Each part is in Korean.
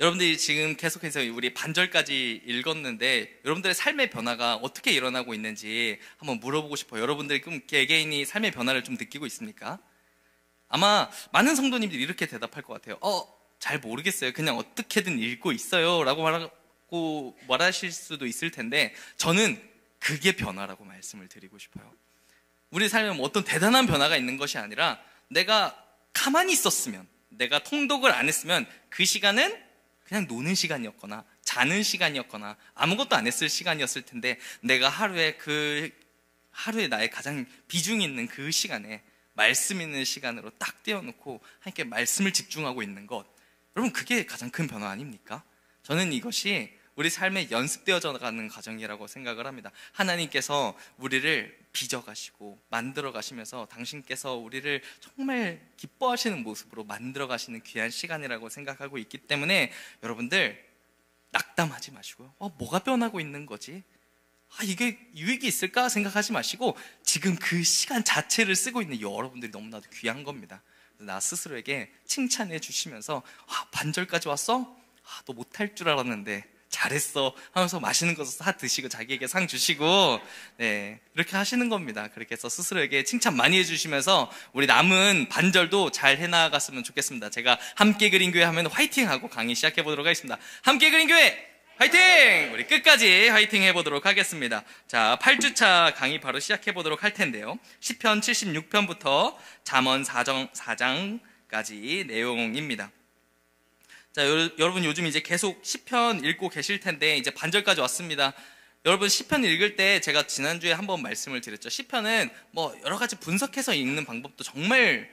여러분들이 지금 계속해서 우리 반절까지 읽었는데 여러분들의 삶의 변화가 어떻게 일어나고 있는지 한번 물어보고 싶어요. 여러분들이 그럼 개개인이 삶의 변화를 좀 느끼고 있습니까? 아마 많은 성도님들이 이렇게 대답할 것 같아요. 잘 모르겠어요. 그냥 어떻게든 읽고 있어요 라고 말하실 수도 있을 텐데, 저는 그게 변화라고 말씀을 드리고 싶어요. 우리 삶에 어떤 대단한 변화가 있는 것이 아니라, 내가 가만히 있었으면, 내가 통독을 안 했으면 그 시간은 그냥 노는 시간이었거나 자는 시간이었거나 아무것도 안 했을 시간이었을 텐데, 내가 하루에 나의 가장 비중 있는 그 시간에 말씀 있는 시간으로 딱 떼어놓고 함께 말씀을 집중하고 있는 것, 여러분 그게 가장 큰 변화 아닙니까? 저는 이것이 우리 삶에 연습되어져 가는 과정이라고 생각을 합니다. 하나님께서 우리를 빚어가시고 만들어 가시면서 당신께서 우리를 정말 기뻐하시는 모습으로 만들어 가시는 귀한 시간이라고 생각하고 있기 때문에, 여러분들 낙담하지 마시고요. 뭐가 변하고 있는 거지? 이게 유익이 있을까 생각하지 마시고, 지금 그 시간 자체를 쓰고 있는 여러분들이 너무나도 귀한 겁니다. 나 스스로에게 칭찬해 주시면서, 반절까지 왔어? 너 못할 줄 알았는데 잘했어 하면서 맛있는 거 사 드시고 자기에게 상 주시고, 네, 이렇게 하시는 겁니다. 그렇게 해서 스스로에게 칭찬 많이 해주시면서 우리 남은 반절도 잘 해나갔으면 좋겠습니다. 제가 함께 그린 교회 하면 화이팅 하고 강의 시작해 보도록 하겠습니다. 함께 그린 교회 화이팅! 우리 끝까지 화이팅 해보도록 하겠습니다. 자, 8주차 강의 바로 시작해 보도록 할 텐데요, 시편 76편부터 잠언 4장까지 내용입니다. 자, 여러분 요즘 이제 계속 시편 읽고 계실 텐데, 이제 반절까지 왔습니다. 여러분 시편 읽을 때 제가 지난주에 한번 말씀을 드렸죠. 시편은 여러 가지 분석해서 읽는 방법도 정말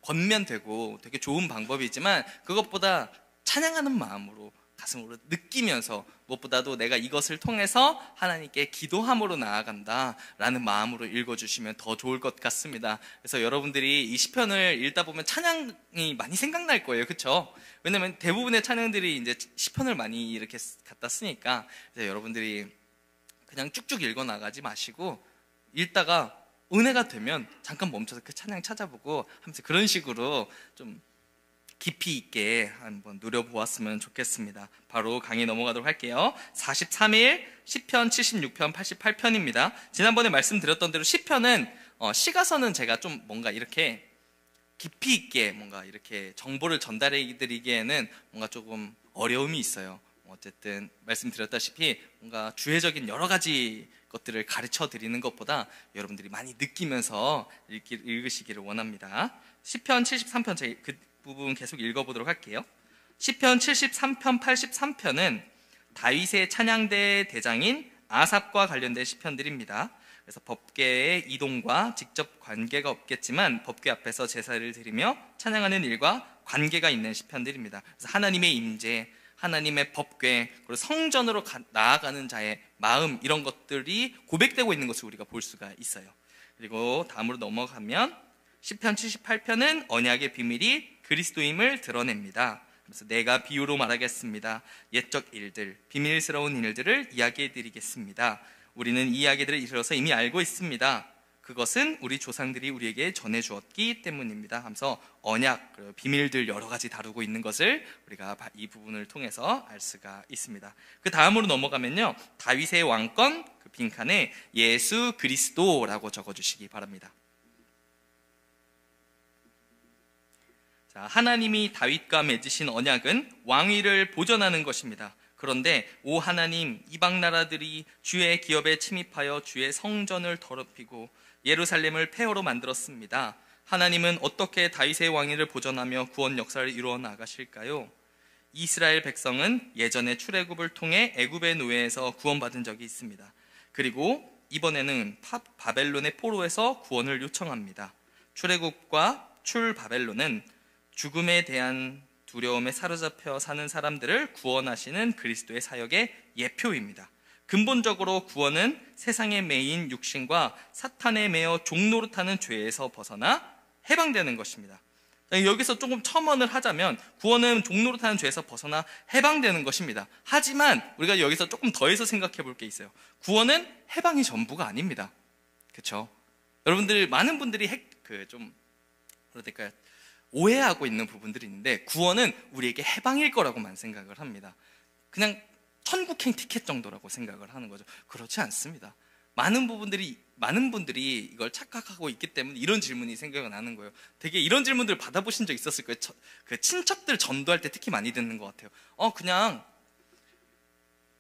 권면되고 되게 좋은 방법이지만, 그것보다 찬양하는 마음으로, 가슴으로 느끼면서, 무엇보다도 내가 이것을 통해서 하나님께 기도함으로 나아간다 라는 마음으로 읽어주시면 더 좋을 것 같습니다. 그래서 여러분들이 이 시편을 읽다 보면 찬양이 많이 생각날 거예요. 그렇죠? 왜냐면 대부분의 찬양들이 이제 시편을 많이 이렇게 갖다 쓰니까. 그래서 여러분들이 그냥 쭉쭉 읽어 나가지 마시고, 읽다가 은혜가 되면 잠깐 멈춰서 그 찬양 찾아보고 하면서 그런 식으로 좀 깊이 있게 한번 누려보았으면 좋겠습니다. 바로 강의 넘어가도록 할게요. 43일 시편 76편 88편입니다. 지난번에 말씀드렸던 대로 시편은 시가서는 제가 좀 뭔가 이렇게 깊이 있게 뭔가 이렇게 정보를 전달해 드리기에는 뭔가 조금 어려움이 있어요. 어쨌든 말씀드렸다시피 뭔가 주해적인 여러 가지 것들을 가르쳐 드리는 것보다 여러분들이 많이 느끼면서 읽으시기를 원합니다. 시편 73편 그 부분 계속 읽어보도록 할게요. 시편 73편 83편은 다윗의 찬양대 대장인 아삽과 관련된 시편들입니다. 그래서 법궤의 이동과 직접 관계가 없겠지만 법궤 앞에서 제사를 드리며 찬양하는 일과 관계가 있는 시편들입니다. 그래서 하나님의 임재, 하나님의 법궤, 그리고 성전으로 나아가는 자의 마음, 이런 것들이 고백되고 있는 것을 우리가 볼 수가 있어요. 그리고 다음으로 넘어가면 시편 78편은 언약의 비밀이 그리스도임을 드러냅니다. 그래서 내가 비유로 말하겠습니다. 옛적 일들, 비밀스러운 일들을 이야기해 드리겠습니다. 우리는 이 이야기들을 이르러서 이미 알고 있습니다. 그것은 우리 조상들이 우리에게 전해주었기 때문입니다 하면서 언약, 비밀들 여러 가지 다루고 있는 것을 우리가 이 부분을 통해서 알 수가 있습니다. 그 다음으로 넘어가면요, 다윗의 왕권 그 빈칸에 예수 그리스도라고 적어주시기 바랍니다. 자, 하나님이 다윗과 맺으신 언약은 왕위를 보존하는 것입니다. 그런데 오 하나님, 이방 나라들이 주의 기업에 침입하여 주의 성전을 더럽히고 예루살렘을 폐허로 만들었습니다. 하나님은 어떻게 다윗의 왕위를 보존하며 구원 역사를 이루어 나가실까요? 이스라엘 백성은 예전에 출애굽을 통해 애굽의 노예에서 구원받은 적이 있습니다. 그리고 이번에는 바벨론의 포로에서 구원을 요청합니다. 출애굽과 출바벨론은 죽음에 대한 두려움에 사로잡혀 사는 사람들을 구원하시는 그리스도의 사역의 예표입니다. 근본적으로 구원은 세상에 매인 육신과 사탄에 매여 종노릇하는 죄에서 벗어나 해방되는 것입니다. 여기서 조금 첨언을 하자면 구원은 종노릇하는 죄에서 벗어나 해방되는 것입니다. 하지만 우리가 여기서 조금 더해서 생각해 볼 게 있어요. 구원은 해방이 전부가 아닙니다. 그렇죠? 여러분들 많은 분들이 뭐라 될까요? 오해하고 있는 부분들이 있는데, 구원은 우리에게 해방일 거라고만 생각을 합니다. 그냥 천국행 티켓 정도라고 생각을 하는 거죠. 그렇지 않습니다. 많은 분들이 이걸 착각하고 있기 때문에 이런 질문이 생겨나는 거예요. 되게 이런 질문들 받아보신 적 있었을 거예요. 그 친척들 전도할 때 특히 많이 듣는 것 같아요. 그냥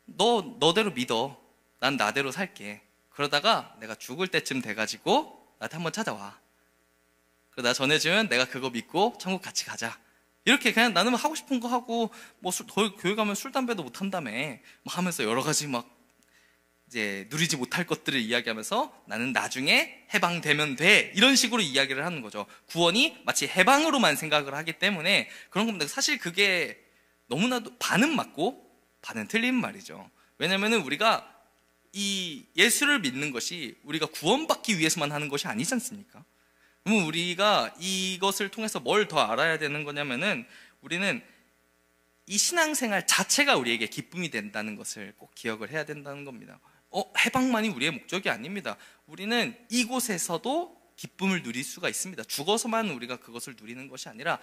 너대로 믿어. 난 나대로 살게. 그러다가 내가 죽을 때쯤 돼가지고 나한테 한번 찾아와. 그러다 전해주면 내가 그거 믿고 천국 같이 가자. 이렇게 그냥 나는 하고 싶은 거 하고, 뭐 교회 가면 술 담배도 못 한다며 뭐 하면서 여러 가지 막 이제 누리지 못할 것들을 이야기하면서 나는 나중에 해방되면 돼, 이런 식으로 이야기를 하는 거죠. 구원이 마치 해방으로만 생각을 하기 때문에 그런 겁니다. 사실 그게 너무나도 반은 맞고 반은 틀린 말이죠. 왜냐면은 우리가 이 예수를 믿는 것이 우리가 구원받기 위해서만 하는 것이 아니지 않습니까? 그러면 우리가 이것을 통해서 뭘 더 알아야 되는 거냐면은, 우리는 이 신앙생활 자체가 우리에게 기쁨이 된다는 것을 꼭 기억을 해야 된다는 겁니다. 해방만이 우리의 목적이 아닙니다. 우리는 이곳에서도 기쁨을 누릴 수가 있습니다. 죽어서만 우리가 그것을 누리는 것이 아니라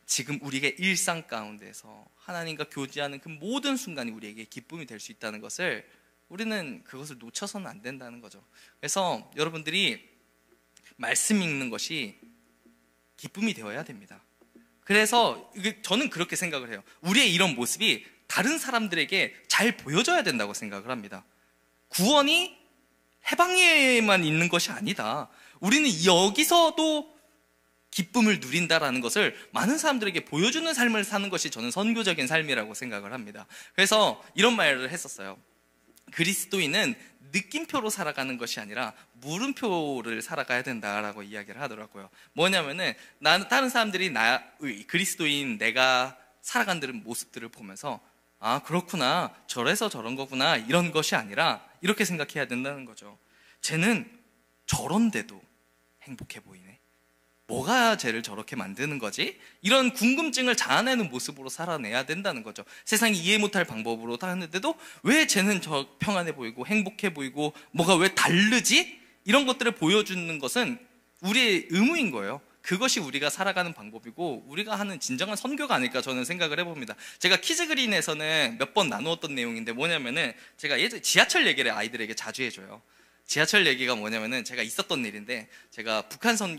지금 우리의 일상 가운데서 하나님과 교제하는 그 모든 순간이 우리에게 기쁨이 될 수 있다는 것을, 우리는 그것을 놓쳐서는 안 된다는 거죠. 그래서 여러분들이 말씀 읽는 것이 기쁨이 되어야 됩니다. 그래서 저는 그렇게 생각을 해요. 우리의 이런 모습이 다른 사람들에게 잘 보여져야 된다고 생각을 합니다. 구원이 해방에만 있는 것이 아니다. 우리는 여기서도 기쁨을 누린다라는 것을 많은 사람들에게 보여주는 삶을 사는 것이 저는 선교적인 삶이라고 생각을 합니다. 그래서 이런 말을 했었어요. 그리스도인은 느낌표로 살아가는 것이 아니라 물음표를 살아가야 된다라고 이야기를 하더라고요. 뭐냐면은 다른 사람들이 그리스도인 내가 살아가는 모습들을 보면서 그렇구나, 저래서 저런 거구나, 이런 것이 아니라 이렇게 생각해야 된다는 거죠. 쟤는 저런데도 행복해 보이네. 뭐가 쟤를 저렇게 만드는 거지? 이런 궁금증을 자아내는 모습으로 살아내야 된다는 거죠. 세상이 이해 못할 방법으로 하는데도 왜 쟤는 저 평안해 보이고 행복해 보이고 뭐가 왜 다르지? 이런 것들을 보여주는 것은 우리의 의무인 거예요. 그것이 우리가 살아가는 방법이고 우리가 하는 진정한 선교가 아닐까 저는 생각을 해봅니다. 제가 키즈그린에서는 몇 번 나누었던 내용인데, 뭐냐면은 제가 예전에 지하철 얘기를 아이들에게 자주 해줘요. 지하철 얘기가 뭐냐면은 제가 있었던 일인데, 제가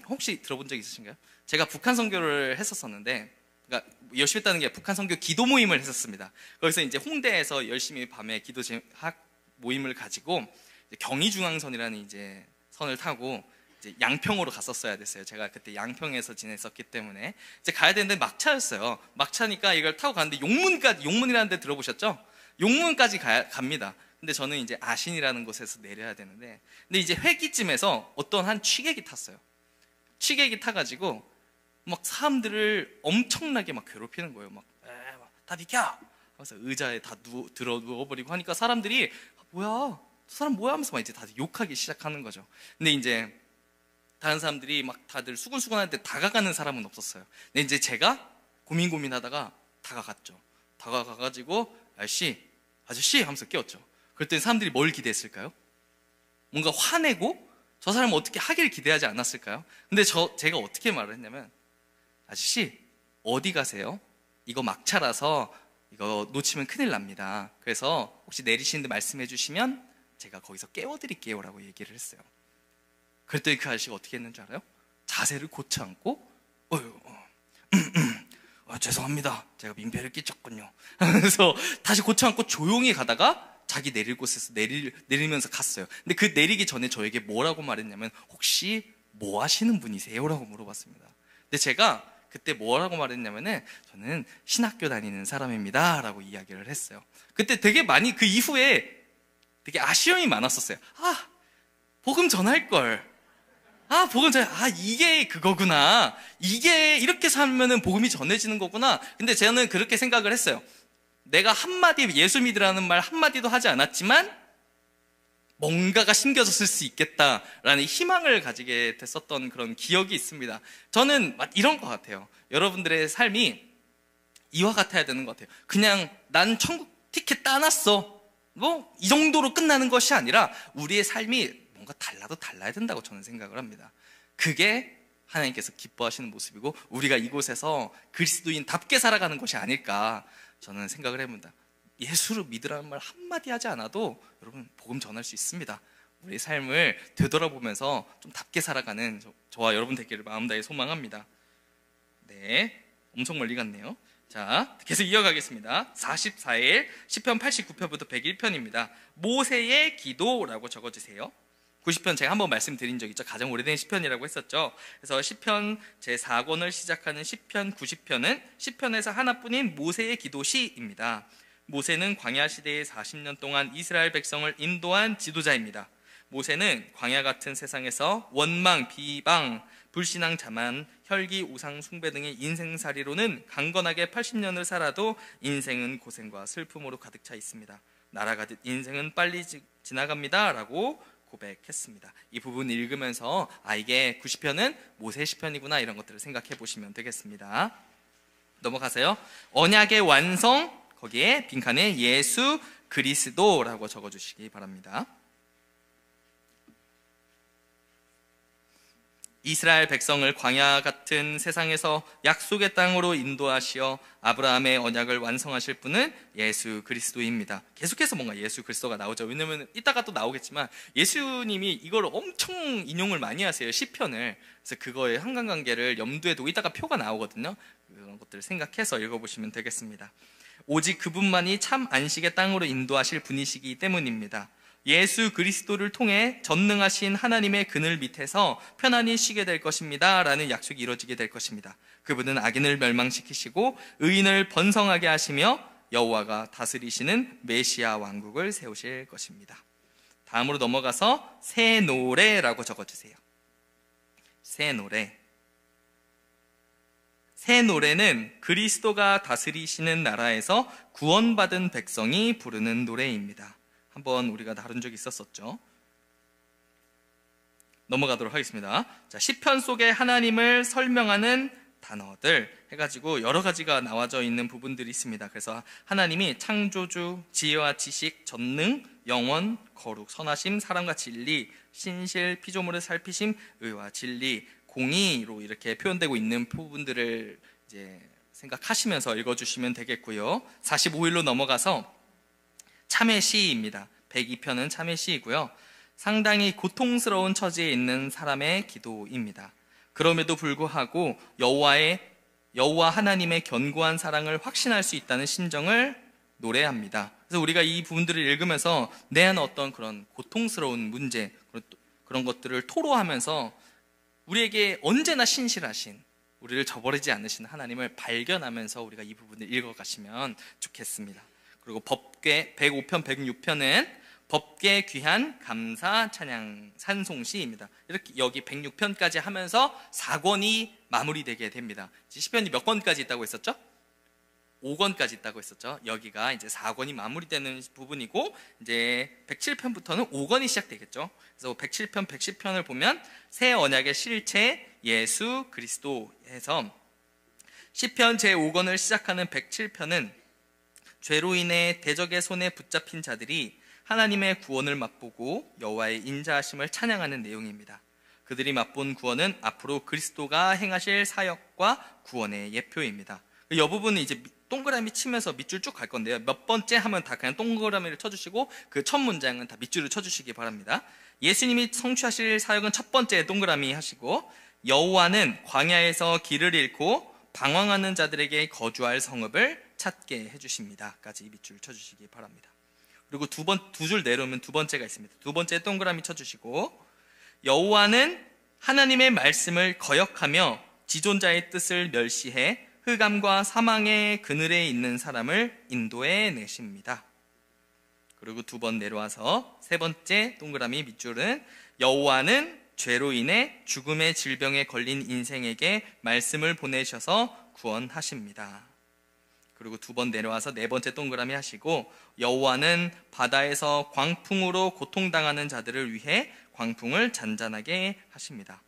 혹시 들어본 적 있으신가요? 제가 북한 선교를 했었었는데, 그러니까 열심히 했다는 게 북한 선교 기도 모임을 했었습니다. 거기서 이제 홍대에서 열심히 밤에 기도 모임을 가지고 경의중앙선이라는 이제 선을 타고 이제 양평으로 갔었어야 됐어요. 제가 그때 양평에서 지냈었기 때문에 이제 가야 되는데 막차였어요. 막차니까 이걸 타고 가는데 용문이라는 데 들어보셨죠? 용문까지 갑니다. 근데 저는 이제 아신이라는 곳에서 내려야 되는데, 근데 이제 회기쯤에서 어떤 한 취객이 탔어요. 취객이 타가지고 막 사람들을 엄청나게 막 괴롭히는 거예요. 다 비켜! 하면서 의자에 다 누워버리고 하니까 사람들이 뭐야, 저 사람 뭐야 하면서 막 이제 다들 욕하기 시작하는 거죠. 근데 이제 다른 사람들이 막 다들 수근수근한데 다가가는 사람은 없었어요. 근데 이제 제가 고민하다가 다가갔죠. 다가가가지고 아저씨 하면서 깨웠죠. 그랬더니 사람들이 뭘 기대했을까요? 뭔가 화내고 저 사람은 어떻게 하길 기대하지 않았을까요? 근데 제가 어떻게 말을 했냐면, 아저씨 어디 가세요? 이거 막차라서 이거 놓치면 큰일 납니다. 그래서 혹시 내리시는데 말씀해 주시면 제가 거기서 깨워드릴게요 라고 얘기를 했어요. 그랬더니 그 아저씨가 어떻게 했는 줄 알아요? 자세를 고쳐 앉고 죄송합니다, 제가 민폐를 끼쳤군요 그래서 다시 고쳐 앉고 조용히 가다가 자기 내릴 곳에서 내리면서 갔어요. 근데 그 내리기 전에 저에게 뭐라고 말했냐면, 혹시 뭐 하시는 분이세요? 라고 물어봤습니다. 근데 제가 그때 뭐라고 말했냐면은, 저는 신학교 다니는 사람입니다 라고 이야기를 했어요. 그때 되게 많이 그 이후에 되게 아쉬움이 많았었어요. 복음 전할걸. 이게 그거구나. 이게 이렇게 살면은 복음이 전해지는 거구나. 근데 저는 그렇게 생각을 했어요. 내가 한마디 예수 믿으라는 말 한마디도 하지 않았지만 뭔가가 심겨졌을 수 있겠다라는 희망을 가지게 됐었던 그런 기억이 있습니다. 저는 이런 것 같아요. 여러분들의 삶이 이와 같아야 되는 것 같아요. 그냥 난 천국 티켓 따놨어, 뭐 이 정도로 끝나는 것이 아니라 우리의 삶이 뭔가 달라야 된다고 저는 생각을 합니다. 그게 하나님께서 기뻐하시는 모습이고 우리가 이곳에서 그리스도인답게 살아가는 것이 아닐까 저는 생각을 해봅니다. 예수를 믿으라는 말 한마디 하지 않아도 여러분 복음 전할 수 있습니다. 우리 삶을 되돌아보면서 좀 답게 살아가는 저와 여러분 되기를 마음 다해 소망합니다. 네, 엄청 멀리 갔네요. 자, 계속 이어가겠습니다. 44일 시편 89편부터 101편입니다. 모세의 기도라고 적어주세요. 90편 제가 한번 말씀드린 적 있죠. 가장 오래된 시편이라고 했었죠. 그래서 시편 제4권을 시작하는 시편 90편은 시편에서 하나뿐인 모세의 기도시입니다. 모세는 광야 시대에 40년 동안 이스라엘 백성을 인도한 지도자입니다. 모세는 광야 같은 세상에서 원망, 비방, 불신앙, 자만, 혈기, 우상, 숭배 등의 인생살이로는 강건하게 80년을 살아도 인생은 고생과 슬픔으로 가득 차 있습니다. 날아가듯 인생은 빨리 지나갑니다 라고 고백했습니다. 이 부분을 읽으면서 이게 90편은 모세 시편이구나 이런 것들을 생각해 보시면 되겠습니다. 넘어가세요. 언약의 완성, 거기에 빈칸에 예수 그리스도라고 적어주시기 바랍니다. 이스라엘 백성을 광야 같은 세상에서 약속의 땅으로 인도하시어 아브라함의 언약을 완성하실 분은 예수 그리스도입니다. 계속해서 뭔가 예수 그리스도가 나오죠. 왜냐면 이따가 또 나오겠지만 예수님이 이걸 엄청 인용을 많이 하세요. 시편을. 그래서 그거의 상관관계를 염두에 두고 이따가 표가 나오거든요. 그런 것들을 생각해서 읽어보시면 되겠습니다. 오직 그분만이 참 안식의 땅으로 인도하실 분이시기 때문입니다. 예수 그리스도를 통해 전능하신 하나님의 그늘 밑에서 편안히 쉬게 될 것입니다 라는 약속이 이루어지게 될 것입니다. 그분은 악인을 멸망시키시고 의인을 번성하게 하시며 여호와가 다스리시는 메시아 왕국을 세우실 것입니다. 다음으로 넘어가서 새 노래라고 적어주세요. 새 노래. 새 노래는 그리스도가 다스리시는 나라에서 구원받은 백성이 부르는 노래입니다. 한번 우리가 다룬 적이 있었었죠. 넘어가도록 하겠습니다. 자, 시편 속에 하나님을 설명하는 단어들 해가지고 여러 가지가 나와져 있는 부분들이 있습니다. 그래서 하나님이 창조주, 지혜와 지식, 전능, 영원, 거룩, 선하심, 사랑과 진리, 신실, 피조물의 살피심, 의와 진리, 공의로 이렇게 표현되고 있는 부분들을 이제 생각하시면서 읽어주시면 되겠고요. 45일로 넘어가서 참회 시입니다. 102편은 참회 시이고요. 상당히 고통스러운 처지에 있는 사람의 기도입니다. 그럼에도 불구하고 여호와 하나님의 견고한 사랑을 확신할 수 있다는 심정을 노래합니다. 그래서 우리가 이 부분들을 읽으면서 내 안에 어떤 그런 고통스러운 문제, 그런 것들을 토로하면서 우리에게 언제나 신실하신, 우리를 저버리지 않으신 하나님을 발견하면서 우리가 이 부분을 읽어가시면 좋겠습니다. 그리고 법궤 105편, 106편은 법궤 귀한 감사 찬양 찬송시입니다. 이렇게 여기 106편까지 하면서 4권이 마무리되게 됩니다. 시편이 몇 권까지 있다고 했었죠? 5권까지 있다고 했었죠. 여기가 이제 4권이 마무리되는 부분이고 이제 107편부터는 5권이 시작되겠죠. 그래서 107편, 110편을 보면 새 언약의 실체 예수 그리스도 해서 시편 제5권을 시작하는 107편은 죄로 인해 대적의 손에 붙잡힌 자들이 하나님의 구원을 맛보고 여호와의 인자하심을 찬양하는 내용입니다. 그들이 맛본 구원은 앞으로 그리스도가 행하실 사역과 구원의 예표입니다. 이 부분은 이제 동그라미 치면서 밑줄 쭉 갈 건데요. 몇 번째 하면 다 그냥 동그라미를 쳐주시고 그 첫 문장은 다 밑줄을 쳐주시기 바랍니다. 예수님이 성취하실 사역은 첫 번째 동그라미 하시고 여호와는 광야에서 길을 잃고 방황하는 자들에게 거주할 성읍을 찾게 해주십니다 까지 밑줄 쳐주시기 바랍니다. 그리고 두 줄 내려오면 두 번째가 있습니다. 두 번째 동그라미 쳐주시고 여호와는 하나님의 말씀을 거역하며 지존자의 뜻을 멸시해 흑암과 사망의 그늘에 있는 사람을 인도해 내십니다. 그리고 두 번 내려와서 세 번째 동그라미 밑줄은 여호와는 죄로 인해 죽음의 질병에 걸린 인생에게 말씀을 보내셔서 구원하십니다. 그리고 두 번 내려와서 네 번째 동그라미 하시고 여호와는 바다에서 광풍으로 고통당하는 자들을 위해 광풍을 잔잔하게 하십니다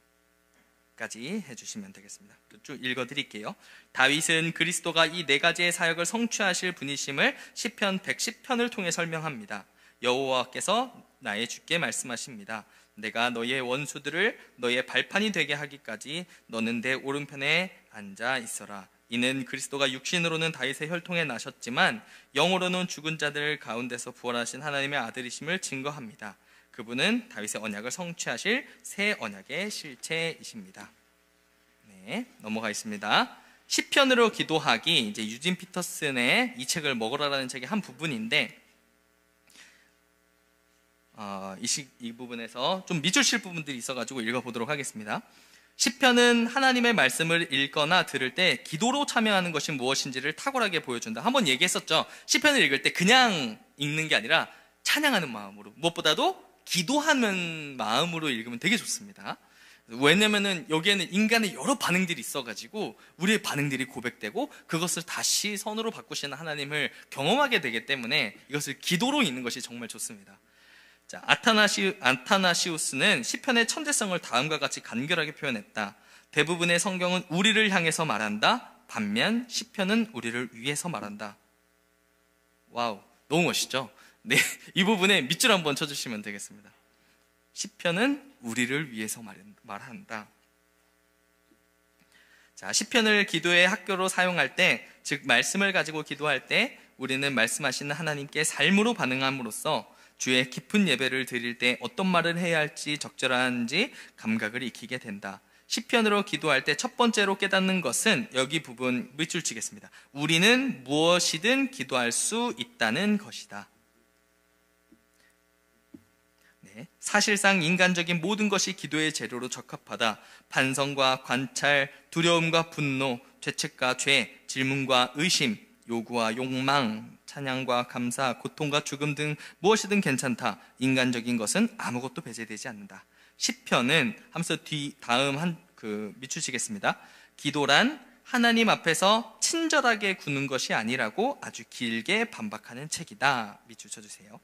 까지 해주시면 되겠습니다. 쭉 읽어드릴게요. 다윗은 그리스도가 이 네 가지의 사역을 성취하실 분이심을 시편 110편을 통해 설명합니다. 여호와께서 나의 주께 말씀하십니다. 내가 너희의 원수들을 너희의 발판이 되게 하기까지 너는 내 오른편에 앉아 있어라. 이는 그리스도가 육신으로는 다윗의 혈통에 나셨지만 영으로는 죽은 자들 가운데서 부활하신 하나님의 아들이심을 증거합니다. 그분은 다윗의 언약을 성취하실 새 언약의 실체이십니다. 네, 넘어가겠습니다. 시편으로 기도하기, 이제 유진 피터슨의 이 책을 먹으라라는 책의 한 부분인데, 이 부분에서 좀 밑줄 부분들이 있어가지고 읽어보도록 하겠습니다. 시편은 하나님의 말씀을 읽거나 들을 때 기도로 참여하는 것이 무엇인지를 탁월하게 보여준다. 한번 얘기했었죠. 시편을 읽을 때 그냥 읽는 게 아니라 찬양하는 마음으로, 무엇보다도 기도하는 마음으로 읽으면 되게 좋습니다. 왜냐면은 여기에는 인간의 여러 반응들이 있어가지고 우리의 반응들이 고백되고 그것을 다시 선으로 바꾸시는 하나님을 경험하게 되기 때문에 이것을 기도로 읽는 것이 정말 좋습니다. 자, 아타나시우스는 시편의 천재성을 다음과 같이 간결하게 표현했다. 대부분의 성경은 우리를 향해서 말한다. 반면 시편은 우리를 위해서 말한다. 와우, 너무 멋있죠? 네, 이 부분에 밑줄 한번 쳐주시면 되겠습니다. 시편은 우리를 위해서 말한다. 자, 시편을 기도의 학교로 사용할 때, 즉 말씀을 가지고 기도할 때 우리는 말씀하시는 하나님께 삶으로 반응함으로써 주의 깊은 예배를 드릴 때 어떤 말을 해야 할지 적절한지 감각을 익히게 된다. 시편으로 기도할 때 첫 번째로 깨닫는 것은 여기 부분 밑줄 치겠습니다. 우리는 무엇이든 기도할 수 있다는 것이다. 네, 사실상 인간적인 모든 것이 기도의 재료로 적합하다. 반성과 관찰, 두려움과 분노, 죄책과 죄, 질문과 의심, 요구와 욕망, 찬양과 감사, 고통과 죽음 등 무엇이든 괜찮다. 인간적인 것은 아무것도 배제되지 않는다. 시편은 하면서 다음 밑주시겠습니다. 기도란 하나님 앞에서 친절하게 구는 것이 아니라고 아주 길게 반박하는 책이다. 밑줄 쳐주세요.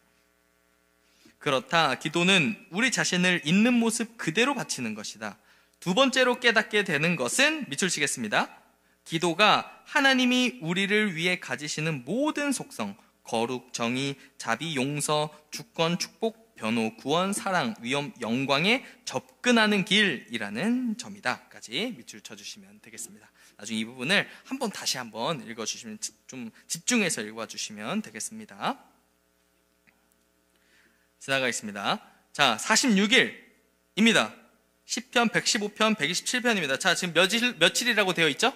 그렇다. 기도는 우리 자신을 있는 모습 그대로 바치는 것이다. 두 번째로 깨닫게 되는 것은 밑줄 치겠습니다. 기도가 하나님이 우리를 위해 가지시는 모든 속성, 거룩, 정의, 자비, 용서, 주권, 축복, 변호, 구원, 사랑, 위엄, 영광에 접근하는 길이라는 점이다. 까지 밑줄 쳐주시면 되겠습니다. 나중에 이 부분을 다시 한번 읽어주시면, 좀 집중해서 읽어주시면 되겠습니다. 지나가겠습니다. 자, 46일입니다. 시편 115편, 127편입니다. 자, 지금 며칠이라고 되어 있죠?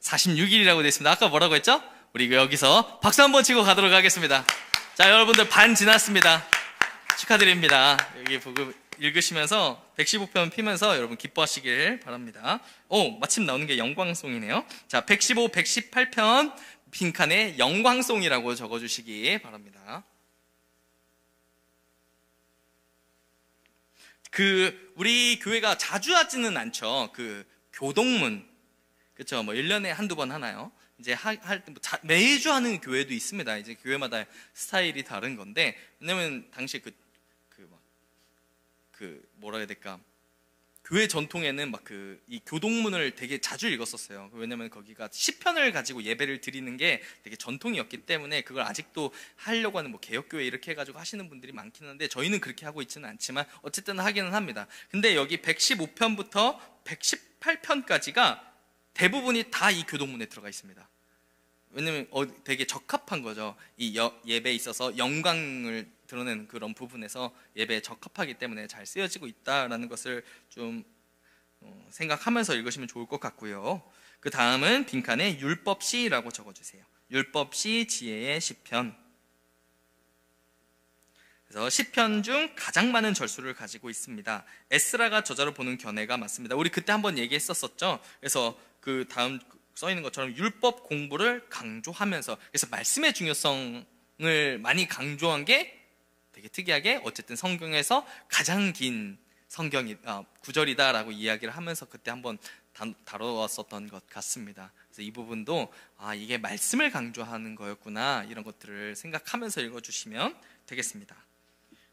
46일이라고 되어 있습니다. 아까 뭐라고 했죠? 우리 여기서 박수 한번 치고 가도록 하겠습니다. 자, 여러분들 반 지났습니다. 축하드립니다. 여기 보고 읽으시면서 115편 피면서 여러분 기뻐하시길 바랍니다. 마침 나오는 게 영광송이네요. 자, 115, 118편 빈칸에 영광송이라고 적어주시기 바랍니다. 우리 교회가 자주 하지는 않죠. 교동문. 그쵸. 1년에 한두 번 하나요? 이제 매주 하는 교회도 있습니다. 이제 교회마다 스타일이 다른 건데, 왜냐면 당시 뭐라 해야 될까. 교회 전통에는 이 교동문을 되게 자주 읽었었어요. 왜냐면 거기가 시편을 가지고 예배를 드리는 게 되게 전통이었기 때문에 그걸 아직도 하려고 하는 개혁교회 이렇게 해가지고 하시는 분들이 많긴 한데 저희는 그렇게 하고 있지는 않지만 어쨌든 하기는 합니다. 근데 여기 115편부터 118편까지가 대부분이 다 이 교동문에 들어가 있습니다. 왜냐면 되게 적합한 거죠. 이 예배에 있어서 영광을 드러내는 그런 부분에서 예배에 적합하기 때문에 잘 쓰여지고 있다라는 것을 좀 생각하면서 읽으시면 좋을 것 같고요. 그 다음은 빈칸에 율법시라고 적어주세요. 율법시 지혜의 시편. 그래서 시편 중 가장 많은 절수를 가지고 있습니다. 에스라가 저자로 보는 견해가 맞습니다. 우리 그때 한번 얘기했었었죠. 그래서 그 다음 써있는 것처럼 율법 공부를 강조하면서, 그래서 말씀의 중요성을 많이 강조한 게 되게 특이하게 어쨌든 성경에서 가장 긴 구절이다라고 이야기를 하면서 그때 한번 다뤄왔었던 것 같습니다. 그래서 이 부분도 이게 말씀을 강조하는 거였구나, 이런 것들을 생각하면서 읽어주시면 되겠습니다.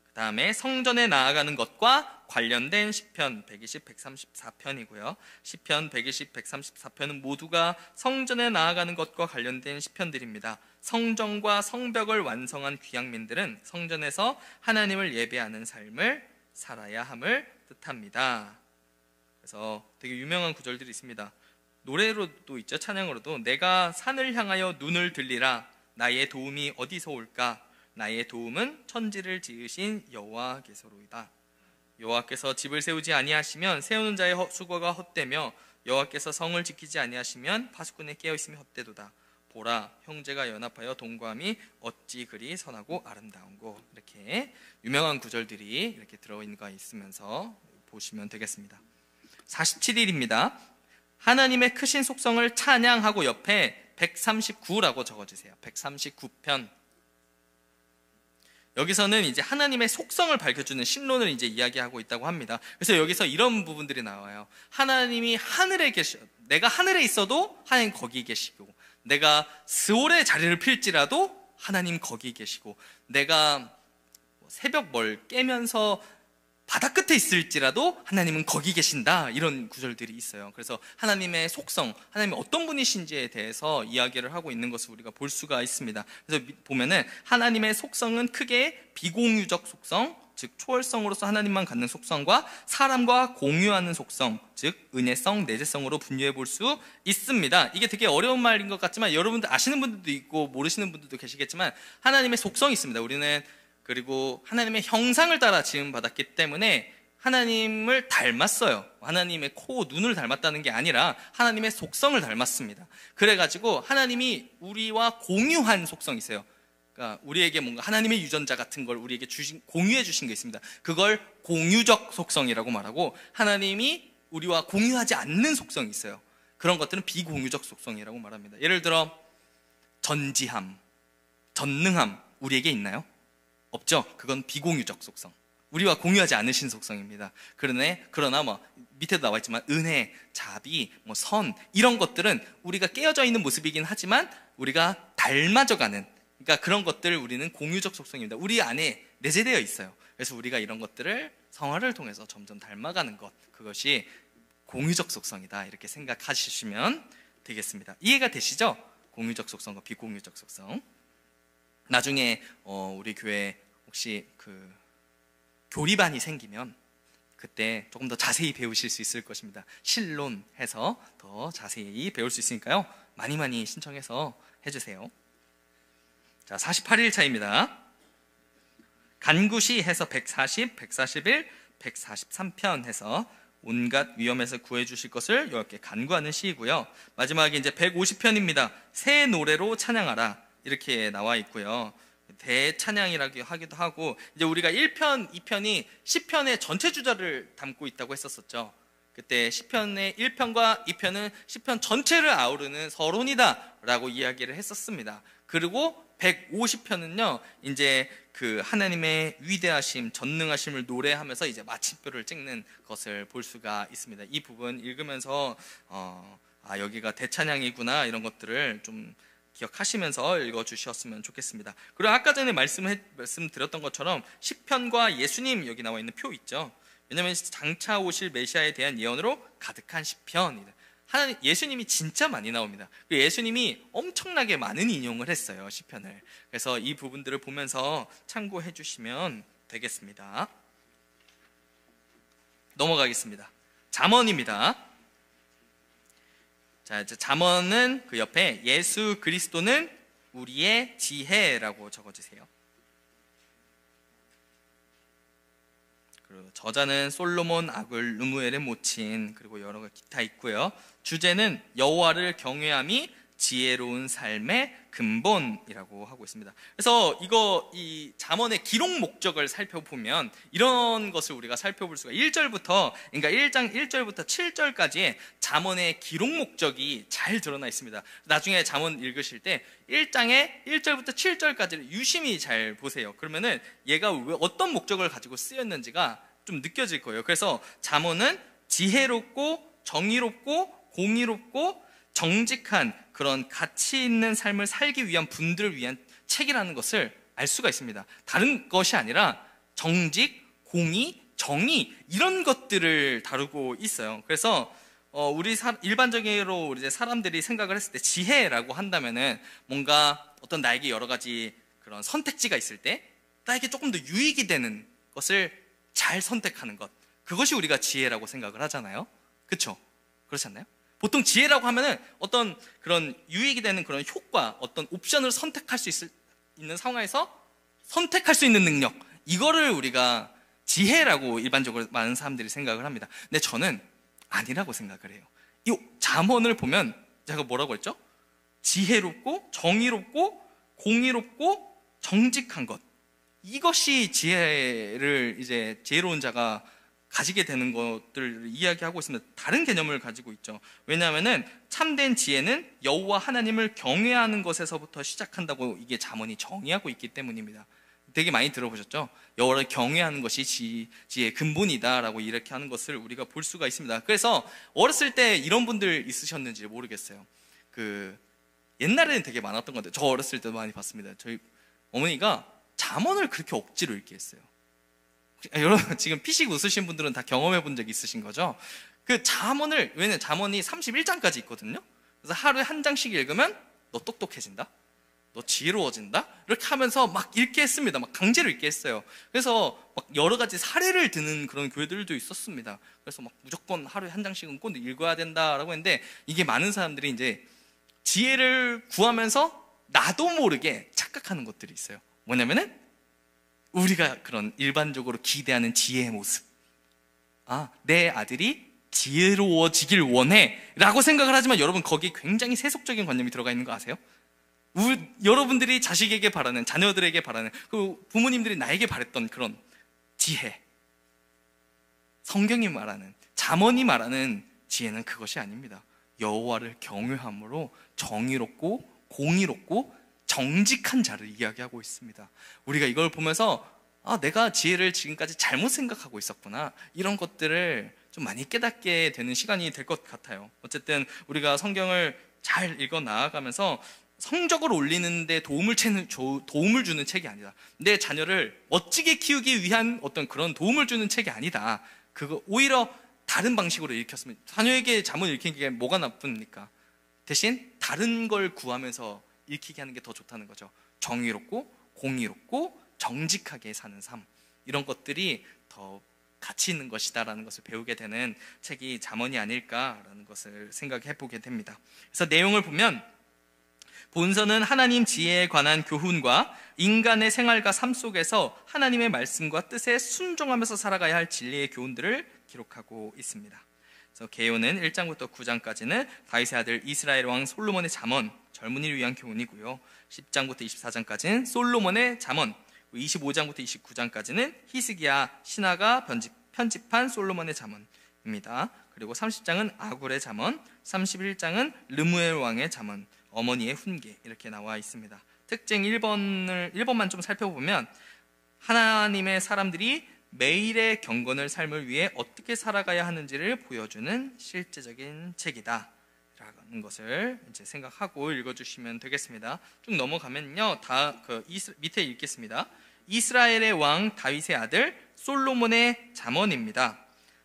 그 다음에 성전에 나아가는 것과 관련된 시편 120, 134편이고요. 시편 120, 134편은 모두가 성전에 나아가는 것과 관련된 시편들입니다. 성전과 성벽을 완성한 귀향민들은 성전에서 하나님을 예배하는 삶을 살아야 함을 뜻합니다. 그래서 되게 유명한 구절들이 있습니다. 노래로도 있죠. 찬양으로도 내가 산을 향하여 눈을 들리라. 나의 도움이 어디서 올까? 나의 도움은 천지를 지으신 여호와께서로이다. 여호와께서 집을 세우지 아니하시면 세우는 자의 수고가 헛되며 여호와께서 성을 지키지 아니하시면 파수꾼의 깨어있음이 헛되도다. 보라, 형제가 연합하여 동거함이 어찌 그리 선하고 아름다운고. 이렇게 유명한 구절들이 이렇게 들어있는 있으면서 보시면 되겠습니다. 47일입니다. 하나님의 크신 속성을 찬양하고 옆에 139라고 적어주세요. 139편. 여기서는 이제 하나님의 속성을 밝혀주는 신론을 이제 이야기하고 있다고 합니다. 그래서 여기서 이런 부분들이 나와요. 하나님이 하늘에 계셔, 내가 하늘에 있어도 하나님 거기 계시고, 내가 스올의 자리를 필지라도 하나님 거기 계시고, 내가 새벽 뭘 깨면서 바다 끝에 있을지라도 하나님은 거기 계신다. 이런 구절들이 있어요. 그래서 하나님의 속성, 하나님이 어떤 분이신지에 대해서 이야기를 하고 있는 것을 우리가 볼 수가 있습니다. 그래서 보면은 하나님의 속성은 크게 비공유적 속성, 즉 초월성으로서 하나님만 갖는 속성과 사람과 공유하는 속성, 즉 은혜성, 내재성으로 분류해 볼 수 있습니다. 이게 되게 어려운 말인 것 같지만 여러분들 아시는 분들도 있고 모르시는 분들도 계시겠지만 하나님의 속성이 있습니다. 우리는 그리고 하나님의 형상을 따라 지음받았기 때문에 하나님을 닮았어요. 하나님의 코, 눈을 닮았다는 게 아니라 하나님의 속성을 닮았습니다. 그래가지고 하나님이 우리와 공유한 속성이 있어요. 그러니까 우리에게 뭔가 하나님의 유전자 같은 걸 우리에게 공유해 주신 게 있습니다. 그걸 공유적 속성이라고 말하고, 하나님이 우리와 공유하지 않는 속성이 있어요. 그런 것들은 비공유적 속성이라고 말합니다. 예를 들어 전지함, 전능함 우리에게 있나요? 없죠. 그건 비공유적 속성, 우리와 공유하지 않으신 속성입니다. 그러나 뭐 밑에도 나와 있지만 은혜, 자비, 뭐 선, 이런 것들은 우리가 깨어져 있는 모습이긴 하지만 우리가 닮아져가는, 그러니까 그런 것들 우리는 공유적 속성입니다. 우리 안에 내재되어 있어요. 그래서 우리가 이런 것들을 성화를 통해서 점점 닮아가는 것, 그것이 공유적 속성이다. 이렇게 생각하시면 되겠습니다. 이해가 되시죠? 공유적 속성과 비공유적 속성. 나중에 우리 교회 혹시 그 교리반이 생기면 그때 조금 더 자세히 배우실 수 있을 것입니다. 신론해서 더 자세히 배울 수 있으니까요. 많이 신청해서 해주세요. 자, 48일 차입니다. 간구시 해서 140, 141, 143편 해서 온갖 위험에서 구해주실 것을 여호와께 간구하는 시이고요. 마지막에 이제 150편입니다. 새 노래로 찬양하라. 이렇게 나와 있고요. 대찬양이라고 하기도 하고, 이제 우리가 1편, 2편이 시편의 전체 주제를 담고 있다고 했었었죠. 그때 시편의 1편과 2편은 시편 전체를 아우르는 서론이다 라고 이야기를 했었습니다. 그리고 150편은요, 이제 그 하나님의 위대하심, 전능하심을 노래하면서 이제 마침표를 찍는 것을 볼 수가 있습니다. 이 부분 읽으면서 여기가 대찬양이구나, 이런 것들을 좀 기억하시면서 읽어주셨으면 좋겠습니다. 그리고 아까 전에 말씀드렸던 것처럼 시편과 예수님 여기 나와 있는 표 있죠. 왜냐하면 장차 오실 메시아에 대한 예언으로 가득한 시편이다. 예수님이 진짜 많이 나옵니다. 예수님이 엄청나게 많은 인용을 했어요, 시편을. 그래서 이 부분들을 보면서 참고해 주시면 되겠습니다. 넘어가겠습니다. 잠언입니다. 자, 이제 잠언은 그 옆에 예수 그리스도는 우리의 지혜라고 적어주세요. 그리고 저자는 솔로몬 아글 루무엘의 모친, 그리고 여러 가지 기타 있고요. 주제는 여호와를 경외함이 지혜로운 삶의 근본이라고 하고 있습니다. 그래서 이 잠언의 기록 목적을 살펴보면 이런 것을 우리가 살펴볼 수가, 1절부터, 그러니까 1장 1절부터 7절까지의 잠언의 기록 목적이 잘 드러나 있습니다. 나중에 잠언 읽으실 때 1장의 1절부터 7절까지를 유심히 잘 보세요. 그러면은 얘가 어떤 목적을 가지고 쓰였는지가 좀 느껴질 거예요. 그래서 잠언은 지혜롭고 정의롭고 공의롭고 정직한 그런 가치 있는 삶을 살기 위한 분들을 위한 책이라는 것을 알 수가 있습니다. 다른 것이 아니라 정직, 공의, 정의, 이런 것들을 다루고 있어요. 그래서 일반적으로 이제 사람들이 생각을 했을 때 지혜라고 한다면은 뭔가 어떤 나에게 여러 가지 그런 선택지가 있을 때 나에게 조금 더 유익이 되는 것을 잘 선택하는 것, 그것이 우리가 지혜라고 생각을 하잖아요. 그렇죠? 그렇지 않나요? 보통 지혜라고 하면은 어떤 그런 유익이 되는 그런 효과, 어떤 옵션을 선택할 수 있는 상황에서 선택할 수 있는 능력, 이거를 우리가 지혜라고 일반적으로 많은 사람들이 생각을 합니다. 근데 저는 아니라고 생각을 해요. 이 잠언을 보면 제가 뭐라고 했죠? 지혜롭고 정의롭고 공의롭고 정직한 것, 이것이 지혜를 이제 지혜로운 자가 가지게 되는 것들을 이야기하고 있습니다. 다른 개념을 가지고 있죠. 왜냐하면은 참된 지혜는 여호와 하나님을 경외하는 것에서부터 시작한다고 이게 잠언이 정의하고 있기 때문입니다. 되게 많이 들어보셨죠? 여호와를 경외하는 것이 지혜의 근본이다라고 이렇게 하는 것을 우리가 볼 수가 있습니다. 그래서 어렸을 때 이런 분들 있으셨는지 모르겠어요. 옛날에는 되게 많았던 건데, 저 어렸을 때도 많이 봤습니다. 저희 어머니가 잠언을 그렇게 억지로 읽게 했어요. 여러분 지금 피식 웃으신 분들은 다 경험해 본 적 있으신 거죠? 그 잠언을, 왜냐면 잠언이 31장까지 있거든요. 그래서 하루에 한 장씩 읽으면 너 똑똑해진다, 너 지혜로워진다, 이렇게 하면서 막 읽게 했습니다. 막 강제로 읽게 했어요. 그래서 막 여러 가지 사례를 드는 그런 교회들도 있었습니다. 그래서 막 무조건 하루에 한 장씩은 꼭 읽어야 된다라고 했는데, 이게 많은 사람들이 이제 지혜를 구하면서 나도 모르게 착각하는 것들이 있어요. 뭐냐면은 우리가 그런 일반적으로 기대하는 지혜의 모습, 내 아들이 지혜로워지길 원해 라고 생각을 하지만, 여러분 거기에 굉장히 세속적인 관념이 들어가 있는 거 아세요? 여러분들이 자식에게 바라는, 자녀들에게 바라는, 그 부모님들이 나에게 바랬던 그런 지혜, 성경이 말하는, 잠언이 말하는 지혜는 그것이 아닙니다. 여호와를 경외함으로 정의롭고 공의롭고 정직한 자를 이야기하고 있습니다. 우리가 이걸 보면서 내가 지혜를 지금까지 잘못 생각하고 있었구나, 이런 것들을 좀 많이 깨닫게 되는 시간이 될 것 같아요. 어쨌든 우리가 성경을 잘 읽어 나아가면서 성적을 올리는 데 도움을 주는 책이 아니다, 내 자녀를 멋지게 키우기 위한 어떤 그런 도움을 주는 책이 아니다, 그거 오히려 다른 방식으로 읽혔으면, 자녀에게 잠언 읽히는 게 뭐가 나쁩니까? 대신 다른 걸 구하면서 읽히게 하는 게 더 좋다는 거죠. 정의롭고 공의롭고 정직하게 사는 삶, 이런 것들이 더 가치 있는 것이다라는 것을 배우게 되는 책이 잠언이 아닐까라는 것을 생각해 보게 됩니다. 그래서 내용을 보면 본서는 하나님 지혜에 관한 교훈과 인간의 생활과 삶 속에서 하나님의 말씀과 뜻에 순종하면서 살아가야 할 진리의 교훈들을 기록하고 있습니다. 그래서 개요는 1장부터 9장까지는 다윗의 아들 이스라엘 왕 솔로몬의 잠언, 젊은이를 위한 교훈이고요. 10장부터 24장까지는 솔로몬의 잠언, 25장부터 29장까지는 히스기야 신하가 편집한 솔로몬의 잠언입니다. 그리고 30장은 아굴의 잠언, 31장은 르무엘 왕의 잠언, 어머니의 훈계, 이렇게 나와 있습니다. 특징 1번만 좀 살펴보면, 하나님의 사람들이 매일의 경건을 삶을 위해 어떻게 살아가야 하는지를 보여주는 실제적인 책이다 라는 것을 이제 생각하고 읽어주시면 되겠습니다. 쭉 넘어가면요, 밑에 읽겠습니다. 이스라엘의 왕 다윗의 아들 솔로몬의 잠언입니다.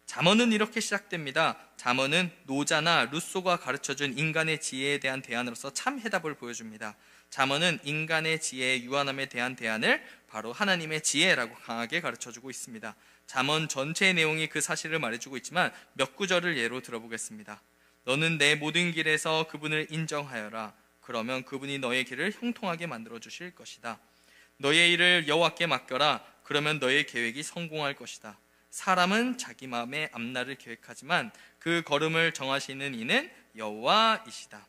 잠언은 이렇게 시작됩니다. 잠언은 노자나 루소가 가르쳐준 인간의 지혜에 대한 대안으로서 참 해답을 보여줍니다. 잠언은 인간의 지혜의 유한함에 대한 대안을 바로 하나님의 지혜라고 강하게 가르쳐주고 있습니다. 잠언 전체의 내용이 그 사실을 말해주고 있지만 몇 구절을 예로 들어보겠습니다. 너는 내 모든 길에서 그분을 인정하여라. 그러면 그분이 너의 길을 형통하게 만들어 주실 것이다. 너의 일을 여호와께 맡겨라. 그러면 너의 계획이 성공할 것이다. 사람은 자기 마음의 앞날을 계획하지만 그 걸음을 정하시는 이는 여호와이시다.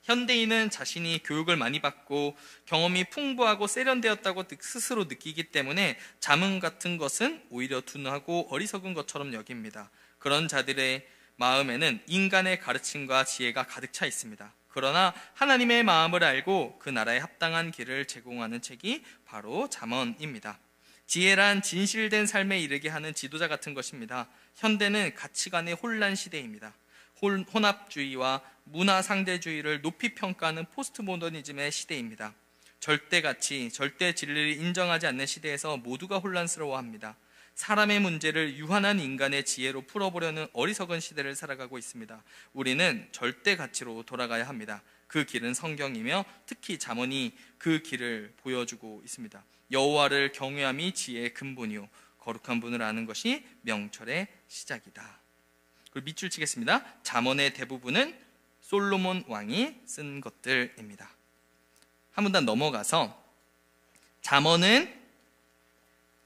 현대인은 자신이 교육을 많이 받고 경험이 풍부하고 세련되었다고 스스로 느끼기 때문에 잠언 같은 것은 오히려 둔하고 어리석은 것처럼 여깁니다. 그런 자들의 마음에는 인간의 가르침과 지혜가 가득 차 있습니다. 그러나 하나님의 마음을 알고 그 나라에 합당한 길을 제공하는 책이 바로 잠언입니다. 지혜란 진실된 삶에 이르게 하는 지도자 같은 것입니다. 현대는 가치관의 혼란 시대입니다. 혼합주의와 문화 상대주의를 높이 평가하는 포스트 모더니즘의 시대입니다. 절대 가치, 절대 진리를 인정하지 않는 시대에서 모두가 혼란스러워합니다. 사람의 문제를 유한한 인간의 지혜로 풀어보려는 어리석은 시대를 살아가고 있습니다. 우리는 절대 가치로 돌아가야 합니다. 그 길은 성경이며 특히 잠언이 그 길을 보여주고 있습니다. 여호와를 경외함이 지혜의 근본이요 거룩한 분을 아는 것이 명철의 시작이다. 그리고 밑줄 치겠습니다. 잠언의 대부분은 솔로몬 왕이 쓴 것들입니다. 한 문단 넘어가서 잠언은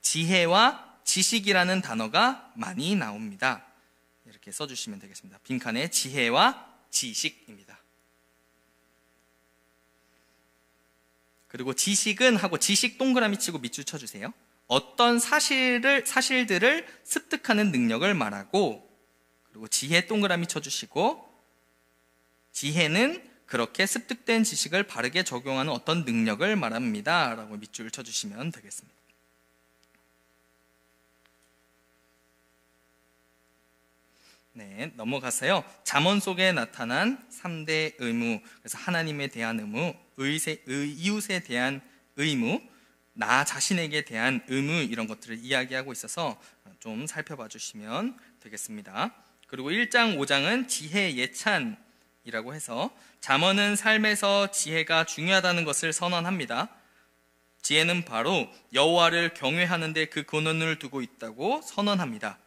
지혜와 지식이라는 단어가 많이 나옵니다. 이렇게 써주시면 되겠습니다. 빈칸에 지혜와 지식입니다. 그리고 지식은 하고 지식 동그라미 치고 밑줄 쳐주세요. 어떤 사실들을 습득하는 능력을 말하고, 그리고 지혜 동그라미 쳐주시고, 지혜는 그렇게 습득된 지식을 바르게 적용하는 어떤 능력을 말합니다. 라고 밑줄 쳐주시면 되겠습니다. 네, 넘어가서요. 잠언 속에 나타난 3대 의무, 그래서 하나님에 대한 의무, 이웃에 대한 의무, 나 자신에게 대한 의무, 이런 것들을 이야기하고 있어서 좀 살펴봐 주시면 되겠습니다. 그리고 1장 5장은 지혜 예찬이라고 해서 잠언은 삶에서 지혜가 중요하다는 것을 선언합니다. 지혜는 바로 여호와를 경외하는 데 그 근원을 두고 있다고 선언합니다.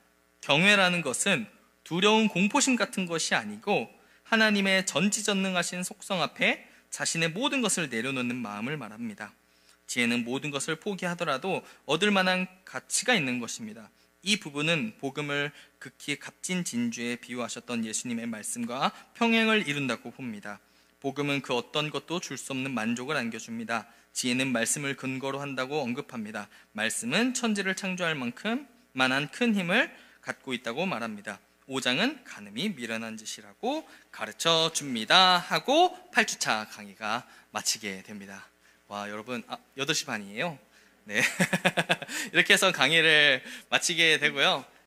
경외라는 것은 두려운 공포심 같은 것이 아니고 하나님의 전지전능하신 속성 앞에 자신의 모든 것을 내려놓는 마음을 말합니다. 지혜는 모든 것을 포기하더라도 얻을 만한 가치가 있는 것입니다. 이 부분은 복음을 극히 값진 진주에 비유하셨던 예수님의 말씀과 평행을 이룬다고 봅니다. 복음은 그 어떤 것도 줄 수 없는 만족을 안겨줍니다. 지혜는 말씀을 근거로 한다고 언급합니다. 말씀은 천지를 창조할 만한 큰 힘을 갖고 있다고 말합니다. 5장은 가늠이 미련한 짓이라고 가르쳐 줍니다 하고 8주차 강의가 마치게 됩니다. 와, 여러분, 8시 반이에요. 네. 이렇게 해서 강의를 마치게 되고요.